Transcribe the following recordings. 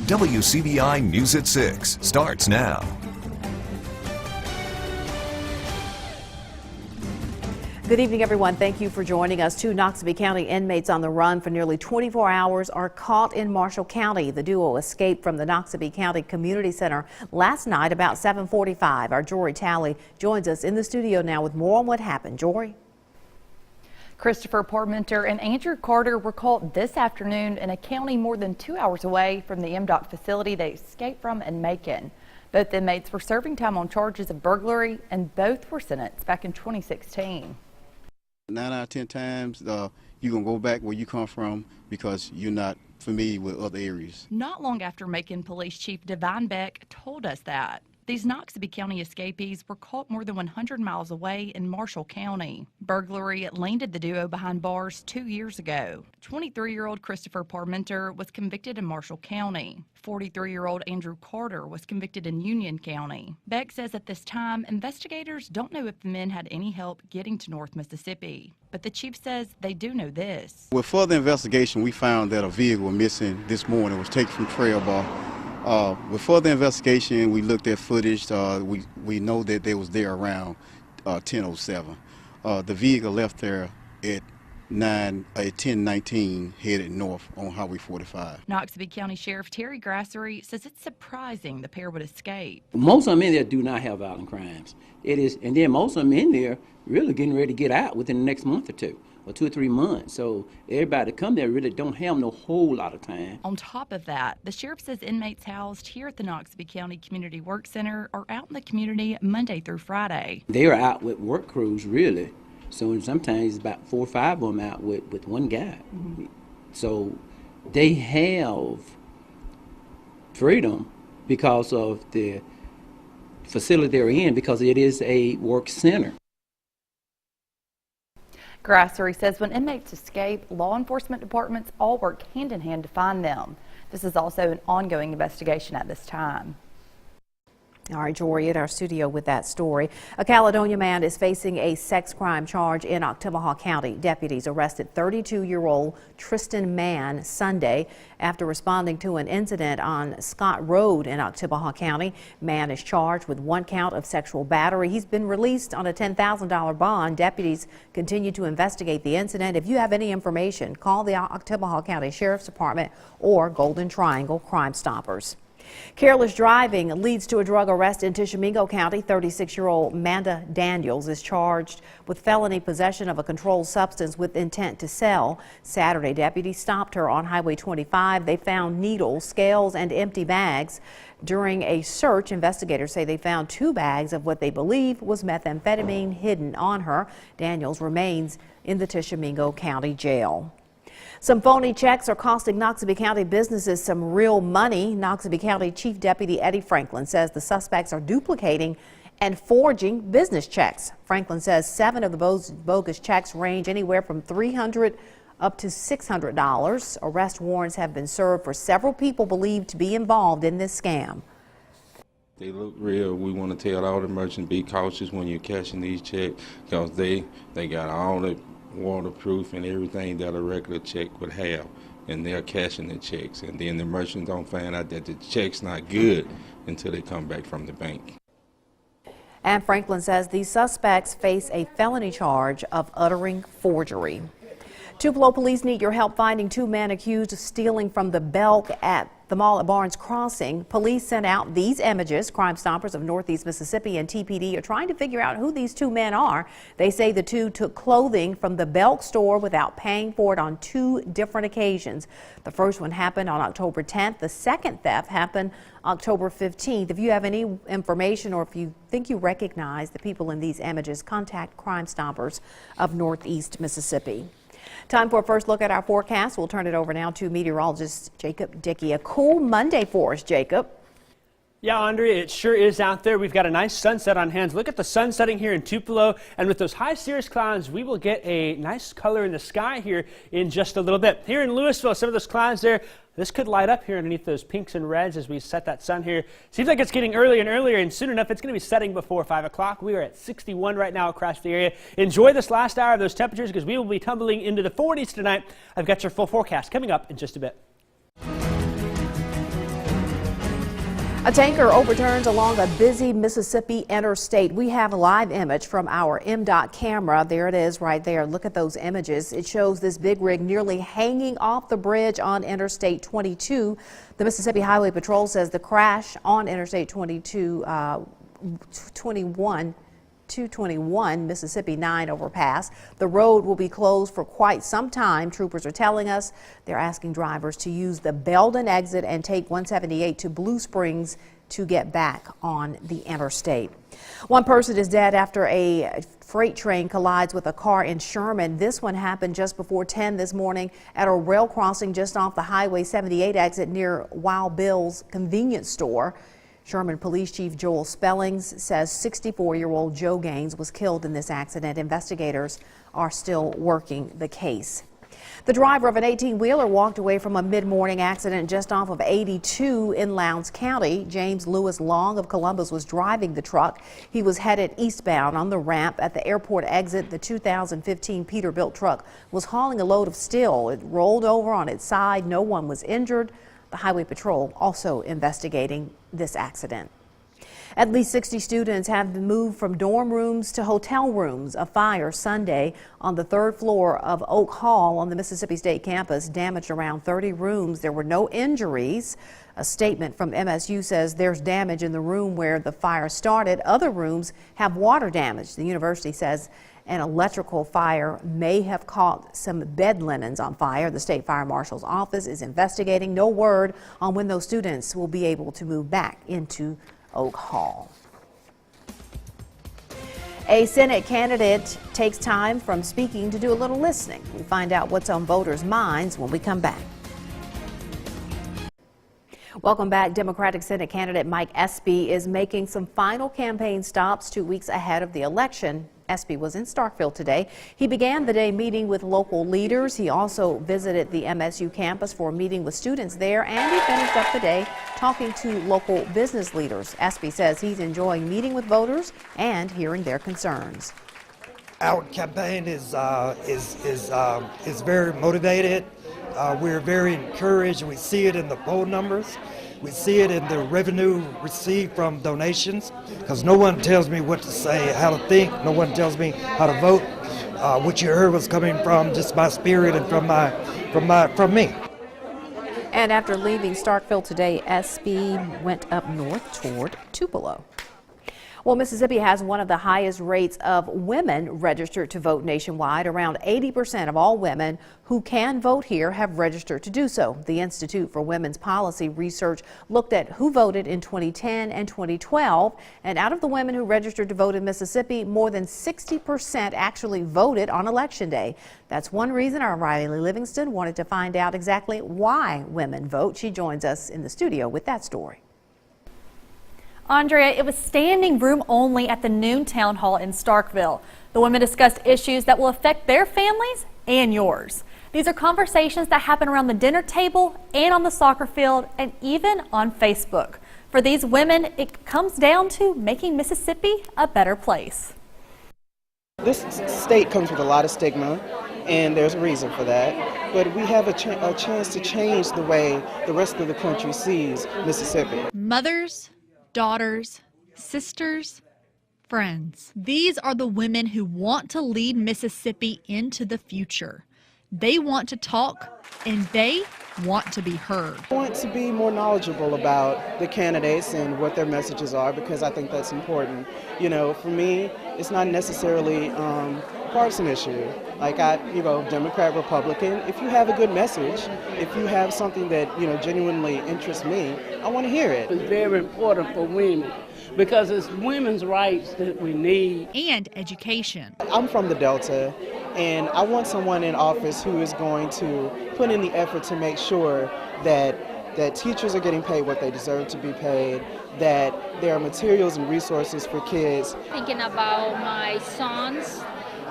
WCBI News at 6 starts now. Good evening, everyone. Thank you for joining us. Two Noxubee County inmates on the run for nearly 24 hours are caught in Marshall County. The duo escaped from the Noxubee County Community Center last night about 7:45. Our Jory Talley joins us in the studio now with more on what happened. Jory? Christopher Parmenter and Andrew Carter were caught this afternoon in a county more than 2 hours away from the MDOC facility they escaped from in Macon. Both inmates were serving time on charges of burglary, and both were sentenced back in 2016. 9 out of 10 times, you're going to go back where you come from because you're not familiar with other areas. Not long after Macon Police Chief Divine Beck told us that, these Noxubee County escapees were caught more than 100 miles away in Marshall County. Burglary landed the duo behind bars 2 years ago. 23-year-old Christopher Parmenter was convicted in Marshall County. 43-year-old Andrew Carter was convicted in Union County. Beck says at this time, investigators don't know if the men had any help getting to North Mississippi. But the chief says they do know this. With further investigation, we found that a vehicle was missing this morning. It was taken from Trail Bar. With further investigation, we looked at footage. We know that they was there around 10:07. The vehicle left there at 10:19, headed north on Highway 45. Noxubee County Sheriff Terry Grassery says it's surprising the pair would escape. Most of them in there do not have violent crimes. It is, and then most of them in there really getting ready to get out within the next month or two. Or 2 or 3 months. So everybody that come there really don't have no whole lot of time. On top of that, the sheriff says inmates housed here at the Noxubee County Community Work Center are out in the community Monday through Friday. They are out with work crews, really. So sometimes about 4 or 5 of them out with one guy. Mm-hmm. So they have freedom because of the facility they're in, because it is a work center. Grassery says when inmates escape, law enforcement departments all work hand in hand to find them. This is also an ongoing investigation at this time. All right, Jory, at our studio with that story. A Caledonia man is facing a sex crime charge in Oktibbeha County. Deputies arrested 32-year-old Tristan Mann Sunday after responding to an incident on Scott Road in Oktibbeha County. Mann is charged with 1 count of sexual battery. He's been released on a $10,000 bond. Deputies continue to investigate the incident. If you have any information, call the Oktibbeha County Sheriff's Department or Golden Triangle Crime Stoppers. Careless driving leads to a drug arrest in Tishomingo County. 36-year-old Amanda Daniels is charged with felony possession of a controlled substance with intent to sell. Saturday, deputies stopped her on Highway 25. They found needles, scales, and empty bags. During a search, investigators say they found 2 bags of what they believe was methamphetamine hidden on her. Daniels remains in the Tishomingo County Jail. Some phony checks are costing Noxubee County businesses some real money. Noxubee County Chief Deputy Eddie Franklin says the suspects are duplicating and forging business checks. Franklin says 7 of the bogus checks range anywhere from $300 up to $600. Arrest warrants have been served for several people believed to be involved in this scam. They look real. We want to tell all the merchants, be cautious when you're cashing these checks, because they got all the waterproof and everything that a regular check would have, and they're cashing the checks, and then the merchants don't find out that the check's not good until they come back from the bank. And Franklin says these suspects face a felony charge of uttering forgery. Tupelo police need your help finding 2 men accused of stealing from the Belk at the mall at Barnes Crossing. Police sent out these images. Crime Stoppers of Northeast Mississippi and TPD are trying to figure out who these 2 men are. They say the 2 took clothing from the Belk store without paying for it on 2 different occasions. The first one happened on October 10th. The second theft happened October 15th. If you have any information or if you think you recognize the people in these images, contact Crime Stoppers of Northeast Mississippi. Time for a first look at our forecast. We'll turn it over now to meteorologist Jacob Dickey. A cool Monday for us, Jacob. Yeah, Andrea, it sure is out there. We've got a nice sunset on hands. Look at the sun setting here in Tupelo, and with those high cirrus clouds, we will get a nice color in the sky here in just a little bit. Here in Louisville, some of those clouds there, this could light up here underneath those pinks and reds as we set that sun here. Seems like it's getting earlier and earlier, and soon enough, it's going to be setting before 5 o'clock. We are at 61 right now across the area. Enjoy this last hour of those temperatures because we will be tumbling into the 40s tonight. I've got your full forecast coming up in just a bit. A tanker overturns along a busy Mississippi interstate. We have a live image from our MDOT camera. There it is right there. Look at those images. It shows this big rig nearly hanging off the bridge on Interstate 22. The Mississippi Highway Patrol says the crash on Interstate 221 Mississippi 9 overpass. The road will be closed for quite some time. Troopers are telling us they're asking drivers to use the Belden exit and take 178 to Blue Springs to get back on the interstate. One person is dead after a freight train collides with a car in Sherman. This one happened just before 10 this morning at a rail crossing just off the Highway 78 exit near Wild Bill's convenience store. Sherman Police Chief Joel Spellings says 64-year-old Joe Gaines was killed in this accident. Investigators are still working the case. The driver of an 18-wheeler walked away from a mid-morning accident just off of 82 in Lowndes County. James Lewis Long of Columbus was driving the truck. He was headed eastbound on the ramp at the airport exit. The 2015 Peterbilt truck was hauling a load of steel. It rolled over on its side. No one was injured. The Highway Patrol also investigating this accident. At least 60 students have been moved from dorm rooms to hotel rooms. A fire Sunday on the 3rd floor of Oak Hall on the Mississippi State campus damaged around 30 rooms. There were no injuries. A statement from MSU says there's damage in the room where the fire started. Other rooms have water damage. The university says an electrical fire may have caught some bed linens on fire. The state fire marshal's office is investigating. No word on when those students will be able to move back into Oak Hall. A Senate candidate takes time from speaking to do a little listening. We'll find out what's on voters' minds when we come back. Welcome back. Democratic Senate candidate Mike Espy is making some final campaign stops 2 weeks ahead of the election. Espy was in Starkville today. He began the day meeting with local leaders. He also visited the MSU campus for a meeting with students there, and he finished up the day talking to local business leaders. Espy says he's enjoying meeting with voters and hearing their concerns. Our campaign is very motivated. We're very encouraged. We see it in the poll numbers. We see it in the revenue received from donations, because no one tells me what to say, how to think. No one tells me how to vote. What you heard was coming from just my spirit and from me. And after leaving Starkville today, Espy went up north toward Tupelo. Well, Mississippi has one of the highest rates of women registered to vote nationwide. Around 80% of all women who can vote here have registered to do so. The Institute for Women's Policy Research looked at who voted in 2010 and 2012. And out of the women who registered to vote in Mississippi, more than 60% actually voted on Election Day. That's one reason our Riley Livingston wanted to find out exactly why women vote. She joins us in the studio with that story. Andrea, it was standing room only at the noon town hall in Starkville. The women discussed issues that will affect their families and yours. These are conversations that happen around the dinner table and on the soccer field and even on Facebook. For these women, it comes down to making Mississippi a better place. This state comes with a lot of stigma, and there's a reason for that. But we have a chance to change the way the rest of the country sees Mississippi. Mothers, daughters, sisters, friends. These are the women who want to lead Mississippi into the future. They want to talk and they want to be heard. I want to be more knowledgeable about the candidates and what their messages are, because I think that's important. You know, for me, it's not necessarily a partisan issue. Like Democrat, Republican, if you have a good message, if you have something that, genuinely interests me, I want to hear it. It's very important for women because it's women's rights that we need. And education. I'm from the Delta, and I want someone in office who is going to put in the effort to make sure that teachers are getting paid what they deserve to be paid, that there are materials and resources for kids. Thinking about my sons,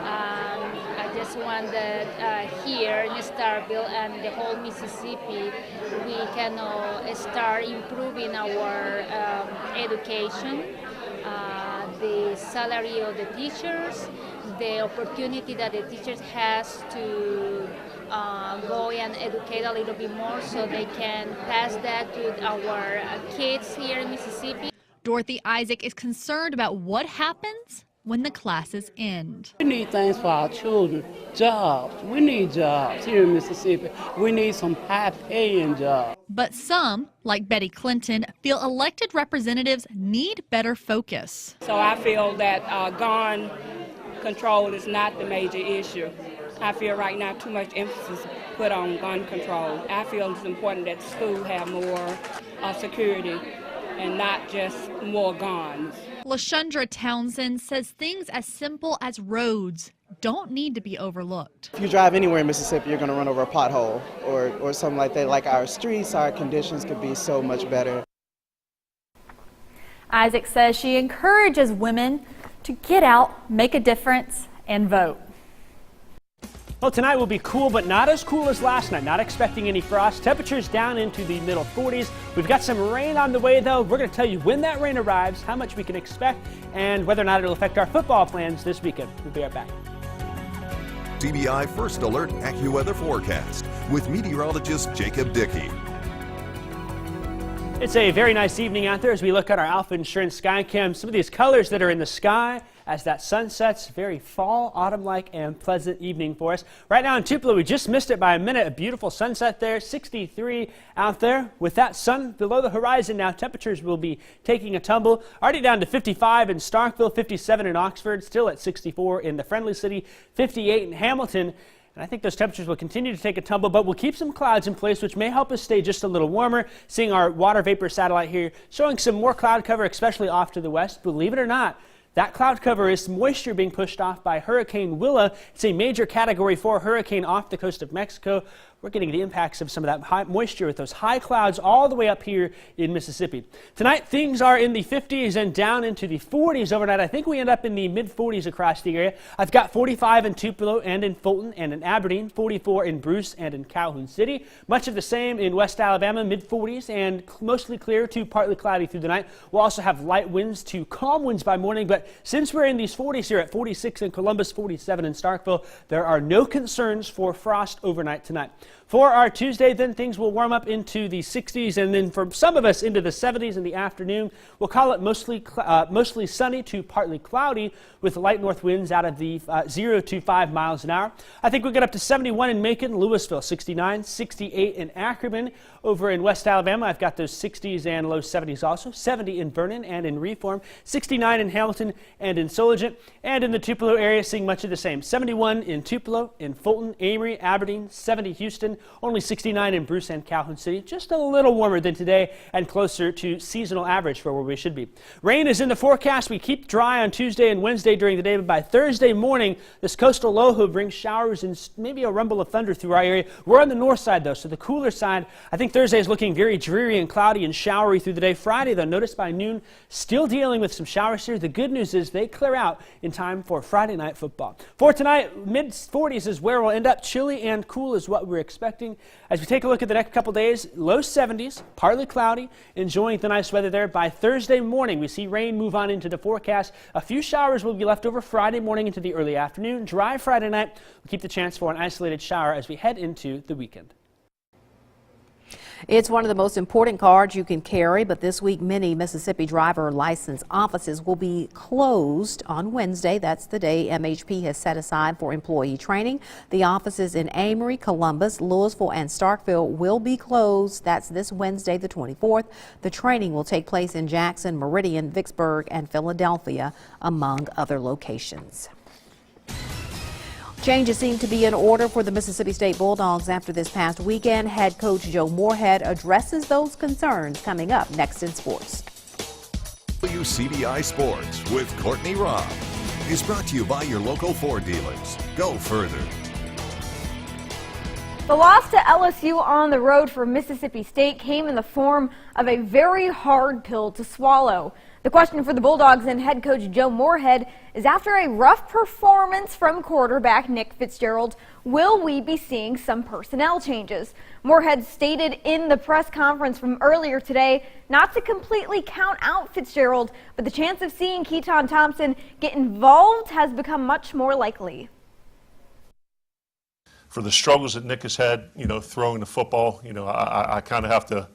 I just want that here in Starkville and the whole Mississippi, we can start improving our education, the salary of the teachers, the opportunity that the teachers has to go and educate a little bit more so they can pass that to our kids here in Mississippi. Dorothy Isaac is concerned about what happens when the classes end. We need things for our children, jobs. We need jobs here in Mississippi. We need some high-paying jobs. But some, like Betty Clinton, feel elected representatives need better focus. So I feel that gun control is not the major issue. I feel right now too much emphasis put on gun control. I feel it's important that the school have more security and not just more guns. LaShundra Townsend says things as simple as roads don't need to be overlooked. If you drive anywhere in Mississippi, you're going to run over a pothole or something like that. Like our streets, our conditions could be so much better. Isaac says she encourages women to get out, make a difference, and vote. Well, tonight will be cool, but not as cool as last night. Not expecting any frost. Temperatures down into the middle 40s. We've got some rain on the way, though. We're going to tell you when that rain arrives, how much we can expect, and whether or not it'll affect our football plans this weekend. We'll be right back. CBI First Alert AccuWeather Forecast with meteorologist Jacob Dickey. It's a very nice evening out there as we look at our Alpha Insurance Skycam. Some of these colors that are in the sky as that sun sets, very fall, autumn-like, and pleasant evening for us. Right now in Tupelo, we just missed it by a minute. A beautiful sunset there, 63 out there. With that sun below the horizon now, temperatures will be taking a tumble. Already down to 55 in Starkville, 57 in Oxford, still at 64 in the Friendly City, 58 in Hamilton. And I think those temperatures will continue to take a tumble, but we'll keep some clouds in place, which may help us stay just a little warmer. Seeing our water vapor satellite here, showing some more cloud cover, especially off to the west. Believe it or not, that cloud cover is moisture being pushed off by Hurricane Willa. It's a major Category 4 hurricane off the coast of Mexico. We're getting the impacts of some of that high moisture with those high clouds all the way up here in Mississippi. Tonight, things are in the 50s and down into the 40s overnight. I think we end up in the mid-40s across the area. I've got 45 in Tupelo and in Fulton and in Aberdeen, 44 in Bruce and in Calhoun City. Much of the same in West Alabama, mid-40s and mostly clear to partly cloudy through the night. We'll also have light winds to calm winds by morning, but since we're in these 40s here at 46 in Columbus, 47 in Starkville, there are no concerns for frost overnight tonight. For our Tuesday, then things will warm up into the 60s and then for some of us into the 70s in the afternoon. We'll call it mostly sunny to partly cloudy with light north winds out of the 0 to 5 miles an hour. I think we'll get up to 71 in Macon, Louisville, 69, 68 in Ackerman. Over in West Alabama, I've got those 60s and low 70s also, 70 in Vernon and in Reform, 69 in Hamilton and in Solent, and in the Tupelo area seeing much of the same, 71 in Tupelo, in Fulton, Amory, Aberdeen, 70 Houston, only 69 in Bruce and Calhoun City, just a little warmer than today and closer to seasonal average for where we should be. Rain is in the forecast. We keep dry on Tuesday and Wednesday during the day, but by Thursday morning, this coastal low will bring showers and maybe a rumble of thunder through our area. We're on the north side though, so the cooler side. I think Thursday is looking very dreary and cloudy and showery through the day. Friday though, notice by noon, still dealing with some showers here. The good news is they clear out in time for Friday night football. For tonight, mid-40s is where we'll end up. Chilly and cool is what we're expecting. As we take a look at the next couple days, low 70s, partly cloudy, enjoying the nice weather there. By Thursday morning, we see rain move on into the forecast. A few showers will be left over Friday morning into the early afternoon. Dry Friday night. We'll keep the chance for an isolated shower as we head into the weekend. It's one of the most important cards you can carry, but this week many Mississippi driver license offices will be closed on Wednesday. That's the day MHP has set aside for employee training. The offices in Amory, Columbus, Louisville, and Starkville will be closed. That's this Wednesday, the 24th. The training will take place in Jackson, Meridian, Vicksburg, and Philadelphia, among other locations. Changes seem to be in order for the Mississippi State Bulldogs after this past weekend. Head coach Joe Moorhead addresses those concerns coming up next in sports. WCBI Sports with Courtney Robb is brought to you by your local Ford dealers. Go further. The loss to LSU on the road for Mississippi State came in the form of a very hard pill to swallow. The question for the Bulldogs and head coach Joe Moorhead is, after a rough performance from quarterback Nick Fitzgerald, will we be seeing some personnel changes? Moorhead stated in the press conference from earlier today not to completely count out Fitzgerald, but the chance of seeing Keaton Thompson get involved has become much more likely. for the struggles that Nick has had, throwing the football, I kind of have to,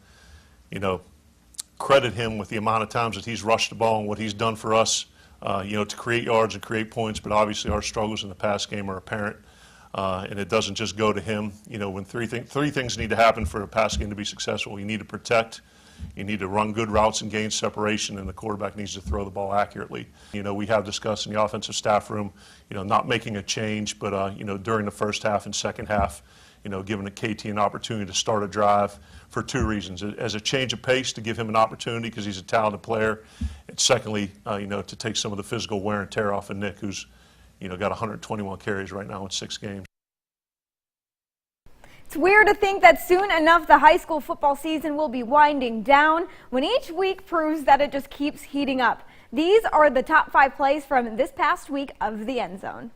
credit him with the amount of times that he's rushed the ball and what he's done for us, to create yards and create points. But obviously our struggles in the pass game are apparent, and it doesn't just go to him. When three things need to happen for a pass game to be successful: you need to protect, you need to run good routes and gain separation, and the quarterback needs to throw the ball accurately. We have discussed in the offensive staff room, not making a change, but during the first half and second half, giving a KT an opportunity to start a drive for two reasons: as a change of pace, to give him an opportunity because he's a talented player, and secondly, to take some of the physical wear and tear off of Nick, who's got 121 carries right now in 6 games. It's weird to think that soon enough the high school football season will be winding down when each week proves that it just keeps heating up. These are the top 5 plays from this past week of the End Zone.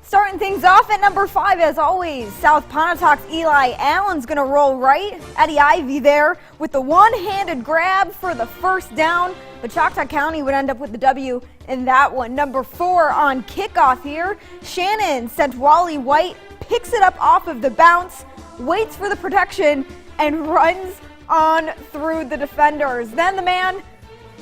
Starting things off at number 5, as always, South Pontotoc Eli Allen's going to roll right. Eddie Ivy there with the one-handed grab for the first down, but Choctaw County would end up with the W in that one. Number 4 on kickoff here, Shannon sent Wally White, picks it up off of the bounce, waits for the protection, and runs on through the defenders. Then the man,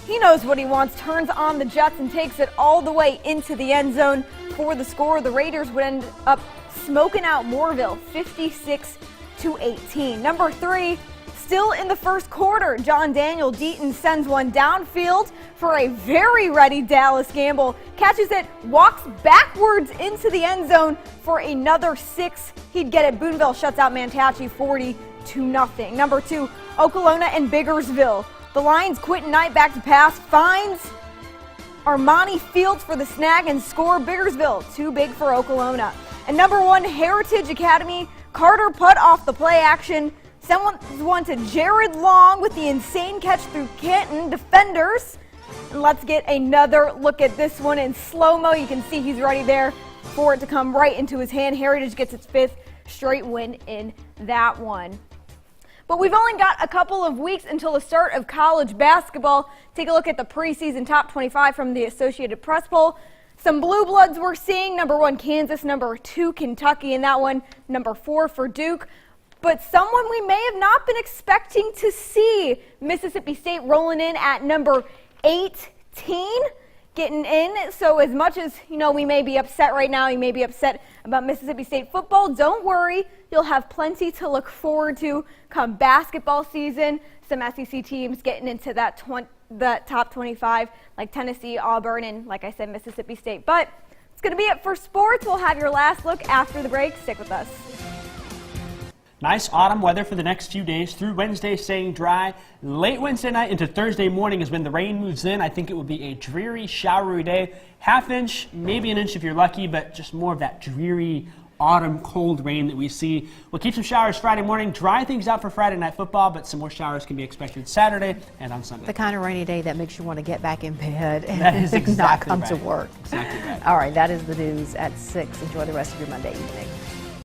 he knows what he wants, turns on the jets and takes it all the way into the end zone for the score. The Raiders would end up smoking out Moorville 56-18. Number 3, still in the first quarter, John Daniel Deaton sends one downfield for a very ready Dallas Gamble. Catches it, walks backwards into the end zone for another 6. He'd get it. Boonville shuts out Mantachi 40-0. Number 2, Okolona and Biggersville. The Lions, Quentin Knight back to pass, finds Armani Fields for the snag and score. Biggersville too big for Okolona. And number 1, Heritage Academy, Carter Putt off the play action. Someone one to Jared Long with the insane catch through Canton defenders. And let's get another look at this one in slow-mo. You can see he's ready there for it to come right into his hand. Heritage gets its 5th straight win in that one. But we've only got a couple of weeks until the start of college basketball. Take a look at the preseason top 25 from the Associated Press poll. Some blue bloods we're seeing: number 1, Kansas; number 2, Kentucky in that one; number 4 for Duke. But someone we may have not been expecting to see, Mississippi State rolling in at number 18, getting in. So as much as, we may be upset right now, you may be upset about Mississippi State football, don't worry. You'll have plenty to look forward to come basketball season. Some SEC teams getting into that top 25, like Tennessee, Auburn, and like I said, Mississippi State. But it's going to be it for sports. We'll have your last look after the break. Stick with us. Nice autumn weather for the next few days through Wednesday, staying dry. Late Wednesday night into Thursday morning is when the rain moves in. I think it will be a dreary, showery day. Half inch, maybe an inch if you're lucky, but just more of that dreary autumn cold rain that we see. We'll keep some showers Friday morning, dry things out for Friday night football, but some more showers can be expected Saturday and on Sunday. The kind of rainy day that makes you want to get back in bed and that is exactly not come to right. work. Exactly right. All right, that is the news at 6. Enjoy the rest of your Monday evening.